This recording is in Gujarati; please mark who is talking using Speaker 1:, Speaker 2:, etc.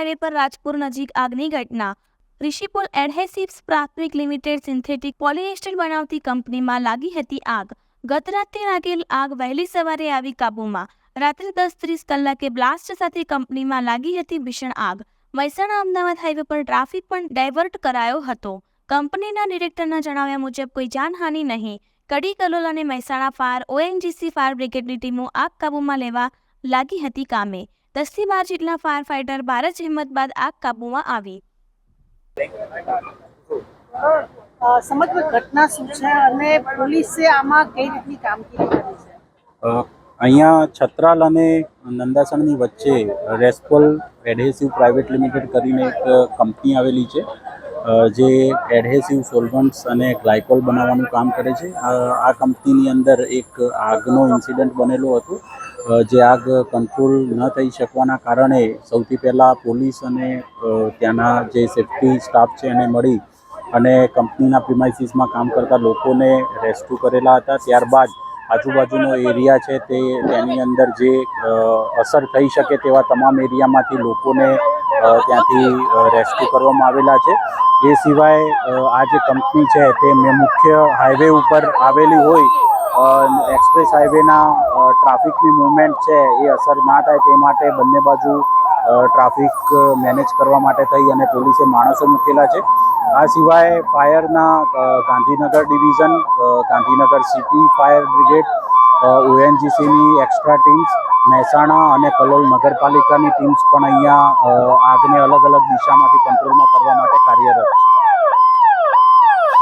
Speaker 1: હાઈવે પર રાજપુર નજીક આગની ઘટના। ઋષિપુલ એડહેસિવ્સ પ્રાથમિક લિમિટેડ સિન્થેટિક પોલિએસ્ટર બનાવતી કંપનીમાં લાગી હતી આગ। ગત રાત્રે લાગેલ આગ વહેલી સવારે આવી કાબૂમાં। રાત્રે 10:30 કલાકે બ્લાસ્ટ સાથે કંપનીમાં લાગી હતી ભીષણ આગ। મહેસાણા અમદાવાદ હાઈવે પર ટ્રાફિક પણ ડાયવર્ટ કરાયો હતો। કંપનીના ડિરેક્ટરના જણાવ્યા મુજબ કોઈ જાનહાનિ નહીં। કડી, કલોલ અને મહેસાણા ફાયર ઓએનજીસી ફાયર બ્રિગેડની ટીમો આગ કાબૂમાં લેવા લાગી હતી કામે। 10 થી 12 જેટલા ફાયર ફાઇટર ભારે જહેમત બાદ આગ કાબૂમાં આવી।
Speaker 2: સમગ્ર ઘટના શું છે અને પોલીસે આમાં કઈ રીતની કામગીરી કરી છે?
Speaker 3: અહીંયા છત્રાલ અને નંદાસણની વચ્ચે રેસ્પોલ એડહેસિવ પ્રાઇવેટ લિમિટેડ કરીને એક કંપની આવેલી છે, જે એડહેસિવ સોલ્વન્ટ્સ અને ગ્લાયકોલ બનાવવાનું કામ કરે છે। આ કંપનીની અંદર એક આગનો ઇન્સિડન્ટ બનેલો હતો, જે આગ કંટ્રોલ ન થઈ શકવાના કારણે સૌથી પહેલાં પોલીસ અને ત્યાંના જે સેફ્ટી સ્ટાફ છે એને મળી અને કંપનીના પ્રિમાઇસીસમાં કામ કરતા લોકોને રેસ્ક્યુ કરેલા હતા। ત્યારબાદ આજુબાજુનો એરિયા છે તેની અંદર જે અસર થઈ શકે તેવા તમામ એરિયામાંથી લોકોને ત્યાંથી રેસ્ક્યુ કરવામાં આવેલા છે। એ સિવાય આ જે કંપની છે તે મુખ્ય હાઈવે ઉપર આવેલી હોય, એક્સપ્રેસ હાઈવેના ટ્રાફિકની મૂવમેન્ટ છે એ અસર ના થાય તે માટે બંને બાજુ ટ્રાફિક મેનેજ કરવા માટે થઈ અને પોલીસે માણસો મૂકેલા છે। આ સિવાય ફાયરના Gandhinagar division, Gandhinagar city fire brigade, ઓએનજીસીની એક્સ્ટ્રા ટીમ્સ, મહેસાણા અને કલોલ નગરપાલિકાની ટીમ્સ પણ અહીંયા આગને અલગ અલગ દિશામાંથી કંટ્રોલમાં કરવા માટે કાર્યરત છે।